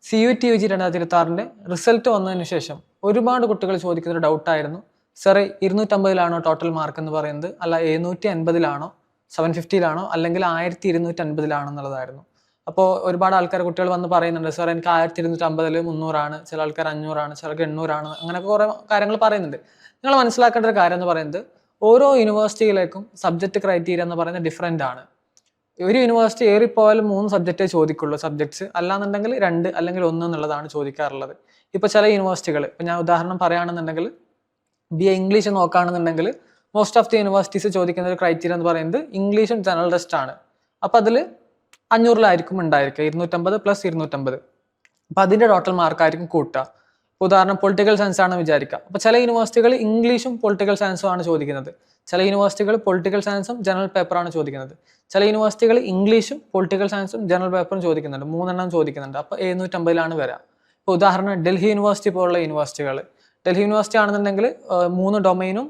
CUT-UG 2026 result വന്നതിന് ശേഷം ഒരുപാട് കുട്ടികൾ ചോദിക്കുന്ന ഒരു ഡൗട്ടായിരുന്നു, സാറേ 250 ടോട്ടൽ മാർക്ക് എന്ന് പറയുന്നത്, അല്ല 750 750 അല്ലെങ്കിൽ 1250 എന്നുള്ളതായിരുന്നു. അപ്പോൾ ഒരുപാട് ആൾക്കാർ കുട്ടികൾ വന്ന് പറയുന്നുണ്ട്, സാർ എനിക്ക് 1250 300, ചില ആൾക്കാർ 500, ചിലർക്ക് 800, അങ്ങനെയൊക്കെ കുറേ കാര്യങ്ങൾ പറയുന്നുണ്ട്. നിങ്ങൾ മനസ്സിലാക്കേണ്ട ഒരു കാര്യം എന്ന് പറയുന്നത്, ഓരോ യൂണിവേഴ്സിറ്റിയിലേക്കും സബ്ജക്റ്റ് ക്രൈറ്റീരിയ എന്ന് പറയുന്നത് ഡിഫറെൻ്റ് ആണ്. ഒരു യൂണിവേഴ്സിറ്റി ഏറിപ്പോയാലും 3 സബ്ജക്റ്റേ ചോദിക്കുള്ളൂ സബ്ജക്ട്സ്, അല്ലാന്നുണ്ടെങ്കിൽ 2 അല്ലെങ്കിൽ 1 എന്നുള്ളതാണ് ചോദിക്കാറുള്ളത്. ഇപ്പോൾ ചില യൂണിവേഴ്സിറ്റികൾ, ഇപ്പോൾ ഞാൻ ഉദാഹരണം പറയുകയാണെന്നുണ്ടെങ്കിൽ BA ഇംഗ്ലീഷ് നോക്കുകയാണെന്നുണ്ടെങ്കിൽ മോസ്റ്റ് ഓഫ് ദി യൂണിവേഴ്സിറ്റീസ് ചോദിക്കുന്ന ഒരു ക്രൈറ്റീരിയ എന്ന് പറയുന്നത് ഇംഗ്ലീഷും ജനറൽ ടെസ്റ്റ് ആണ്. അപ്പോൾ അതിൽ 500 ഉണ്ടായിരിക്കുക, 250 + 250. അപ്പോൾ അതിൻ്റെ ടോട്ടൽ മാർക്കായിരിക്കും കൂട്ടുക. ഉദാഹരണം പൊളിറ്റിക്കൽ സയൻസ് ആണെന്ന് വിചാരിക്കുക. അപ്പോൾ ചില യൂണിവേഴ്സിറ്റികൾ ഇംഗ്ലീഷും പൊളിറ്റിക്കൽ സയൻസും ആണ് ചോദിക്കുന്നത്, ചില യൂണിവേഴ്സിറ്റികൾ പൊളിറ്റിക്കൽ സയൻസും ജനറൽ പേപ്പറാണ് ചോദിക്കുന്നത്, ചില യൂണിവേഴ്സിറ്റികൾ ഇംഗ്ലീഷും പൊളിറ്റിക്കൽ സയൻസും ജനറൽ പേപ്പറും ചോദിക്കുന്നുണ്ട്, 3 ചോദിക്കുന്നുണ്ട്. അപ്പോൾ 750 വരിക. ഇപ്പോൾ ഉദാഹരണം ഡൽഹി യൂണിവേഴ്സിറ്റി പോലുള്ള യൂണിവേഴ്സിറ്റികൾ, ഡൽഹി യൂണിവേഴ്സിറ്റി ആണെന്നുണ്ടെങ്കിൽ 3 ഡൊമൈനും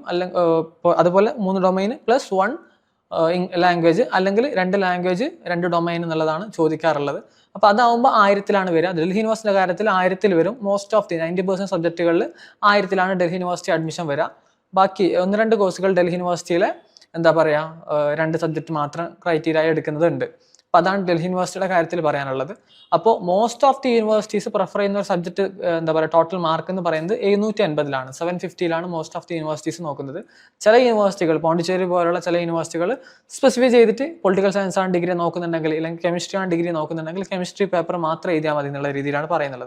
അതുപോലെ 3 ഡൊമൈൻ +1 ലാംഗ്വേജ്, അല്ലെങ്കിൽ 2 ലാംഗ്വേജ് 2 ഡൊമൈൻ എന്നുള്ളതാണ് ചോദിക്കാറുള്ളത്. അപ്പോൾ അതാവുമ്പോൾ 1000 വരിക. ഡൽഹി യൂണിവേഴ്സിറ്റിയുടെ കാര്യത്തിൽ 1000 വരും. Most of the 90% സബ്ജക്റ്റുകളിൽ 1000 Delhi university admission വരിക. ബാക്കി 1-2 കോഴ്സുകൾ ഡൽഹി യൂണിവേഴ്സിറ്റിയിലെ 2 സബ്ജക്റ്റ് മാത്രം ക്രൈറ്റീരിയ എടുക്കുന്നതുണ്ട്. അപ്പോൾ അതാണ് ഡൽഹി യൂണിവേഴ്സിറ്റിയുടെ കാര്യത്തിൽ പറയാനുള്ളത്. അപ്പോൾ most of the universities prefer ചെയ്യുന്ന ഒരു സബ്ജക്റ്റ് ടോട്ടൽ മാർക്ക് എന്ന് പറയുന്നത് 750 750 മോസ്റ്റ് ഓഫ് ദി യൂണിവേഴ്സിറ്റീസ് നോക്കുന്നത്. ചില യൂണിവേഴ്സിറ്റികൾ, പോണ്ടിച്ചേരി പോലുള്ള ചില യൂണിവേഴ്സിറ്റികൾ സ്പെസിഫൈ ചെയ്തിട്ട് പൊളിറ്റിക്കൽ സയൻസ് ആണ് ഡിഗ്രി നോക്കുന്നുണ്ടെങ്കിൽ, അല്ലെങ്കിൽ കെമിസ്ട്രി ആണ് ഡിഗ്രി നോക്കുന്നുണ്ടെങ്കിൽ കെമിസ്ട്രി പേപ്പർ മാത്രം എഴുതിയാൽ മതി എന്നുള്ള രീതിയിലാണ് പറയുന്നത്.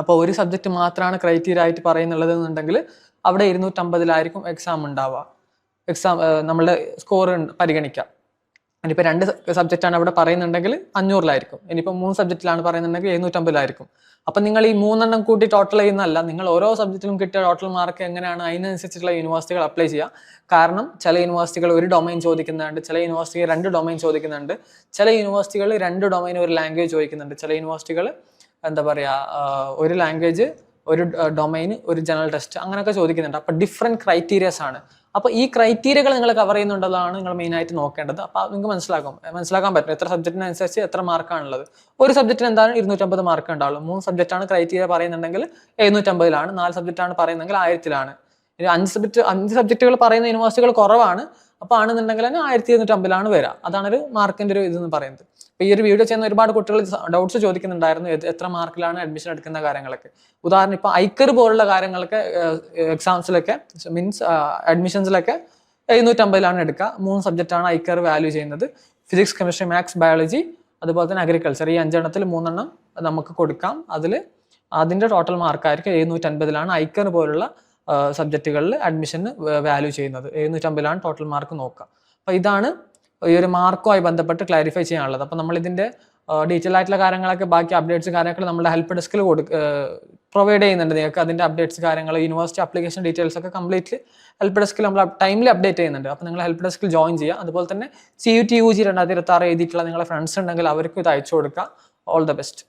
അപ്പോൾ ഒരു സബ്ജക്റ്റ് മാത്രമാണ് ക്രൈറ്റീരിയ ആയിട്ട് പറയുന്നുള്ളത് എന്നുണ്ടെങ്കിൽ അവിടെ 250 എക്സാം ഉണ്ടാവുക. നമ്മളുടെ സ്കോർ പരിഗണിക്കാം. ഇനിയിപ്പോൾ 2 സബ്ജക്റ്റാണ് അവിടെ പറയുന്നുണ്ടെങ്കിൽ 500. ഇനിയിപ്പോൾ 3 സബ്ജക്റ്റിലാണ് പറയുന്നുണ്ടെങ്കിൽ 750. അപ്പം നിങ്ങൾ ഈ 3 കൂട്ടി ടോട്ടൽ ചെയ്യുന്നതല്ല, നിങ്ങൾ ഓരോ സബ്ജക്റ്റിലും കിട്ടിയ ടോട്ടൽ മാർക്ക് എങ്ങനെയാണ് അതിനനുസരിച്ചുള്ള യൂണിവേഴ്സിറ്റികൾ അപ്ലൈ ചെയ്യുക. കാരണം ചില യൂണിവേഴ്സിറ്റികൾ 1 ഡൊമൈൻ ചോദിക്കുന്നുണ്ട്, ചില യൂണിവേഴ്സിറ്റികൾ 2 ഡൊമൈൻ ചോദിക്കുന്നുണ്ട്, ചില യൂണിവേഴ്സിറ്റികൾ 2 ഡൊമൈൻ 1 ലാംഗ്വേജ് ചോദിക്കുന്നുണ്ട്, ചില യൂണിവേഴ്സിറ്റികൾ 1 ലാംഗ്വേജ് 1 ഡൊമൈൻ 1 ജനറൽ ടെസ്റ്റ് അങ്ങനെയൊക്കെ ചോദിക്കുന്നുണ്ട്. അപ്പോൾ ഡിഫറെൻറ്റ് ക്രൈറ്റീരിയസ് ആണ്. അപ്പോൾ ഈ ക്രൈറ്റീരിയകൾ നിങ്ങൾ കവർ ചെയ്യുന്നുണ്ടെന്നാണ് നിങ്ങൾ മെയിനായിട്ട് നോക്കേണ്ടത്. അപ്പോൾ നിങ്ങൾക്ക് മനസ്സിലാക്കാൻ പറ്റും എത്ര സബ്ജക്റ്റിനനുസരിച്ച് എത്ര മാർക്കാണുള്ളത്. ഒരു സബ്ജക്റ്റിന് എന്താണ് 250 മാർക്ക് ഉണ്ടാവുള്ളൂ. 3 സബ്ജക്റ്റാണ് ക്രൈറ്റീരിയ പറയുന്നുണ്ടെങ്കിൽ 750, 4 സബ്ജക്റ്റാണ് പറയുന്നതെങ്കിൽ 1000. 5 സബ്ജക്റ്റുകൾ പറയുന്ന യൂണിവേഴ്സിറ്റികൾ കുറവാണ്. അപ്പോൾ ആണെന്നുണ്ടെങ്കിൽ തന്നെ 1250 വരിക. അതാണൊരു മാർക്കിൻ്റെ ഒരു ഇതെന്ന് പറയുന്നത്. അപ്പോൾ ഈ ഒരു വീഡിയോ ചെയ്യുന്ന ഒരുപാട് കുട്ടികൾ ഡൗട്ട്സ് ചോദിക്കുന്നുണ്ടായിരുന്നു, എത്ര മാർക്കിലാണ് അഡ്മിഷൻ എടുക്കുന്ന കാര്യങ്ങളൊക്കെ. ഉദാഹരണം ഇപ്പോൾ ഐക്കർ പോലുള്ള കാര്യങ്ങളൊക്കെ എക്സാംസിലൊക്കെ മീൻസ് അഡ്മിഷൻസിലൊക്കെ 750 എടുക്കുക. 3 സബ്ജക്റ്റാണ് ഐക്കർ വാല്യൂ ചെയ്യുന്നത്, ഫിസിക്സ്, കെമിസ്ട്രി, മാത്സ്, ബയോളജി, അതുപോലെ തന്നെ അഗ്രികൾച്ചർ. ഈ 5 എണ്ണത്തിൽ 3 നമുക്ക് കൊടുക്കാം. അതിൻ്റെ ടോട്ടൽ മാർക്കായിരിക്കും 750 ഐക്കർ പോലുള്ള സബ്ജക്റ്റുകളിൽ അഡ്മിഷന് വാല്യൂ ചെയ്യുന്നത്. 750 ടോട്ടൽ മാർക്ക് നോക്കുക. അപ്പോൾ ഇതാണ് ഈ ഒരു മാർക്കുമായി ബന്ധപ്പെട്ട് ക്ലാരിഫൈ ചെയ്യാനുള്ളത്. അപ്പോൾ നമ്മൾ ഇതിൻ്റെ ഡീറ്റെയിൽ ആയിട്ടുള്ള കാര്യങ്ങളൊക്കെ, ബാക്കി അപ്ഡേറ്റ്സ് കാര്യങ്ങൾ നമ്മുടെ ഹെൽപ്പ് ഡെസ്കിൽ പ്രൊവൈഡ് ചെയ്യുന്നുണ്ട് നിങ്ങൾക്ക്. അതിൻ്റെ അപ്ഡേറ്റ്സ് കാര്യങ്ങൾ, യൂണിവേഴ്സിറ്റി ആപ്ലിക്കേഷൻ ഡീറ്റെയിൽസ് ഒക്കെ കംപ്ലീറ്റ്ലി ഹെൽപ്പ് ഡെസ്കിൽ നമ്മൾ ടൈമിൽ അപ്ഡേറ്റ് ചെയ്യുന്നുണ്ട്. അപ്പോൾ നിങ്ങൾ ഹെൽപ്പ് ഡെസ്കിൽ ജോയിൻ ചെയ്യുക. അതുപോലെ തന്നെ CUT-UG 2026 എഴുതിയിട്ടുള്ള നിങ്ങളുടെ ഫ്രണ്ട്സ് ഉണ്ടെങ്കിൽ അവർക്കും ഇത് അയച്ചു കൊടുക്കുക. All the best.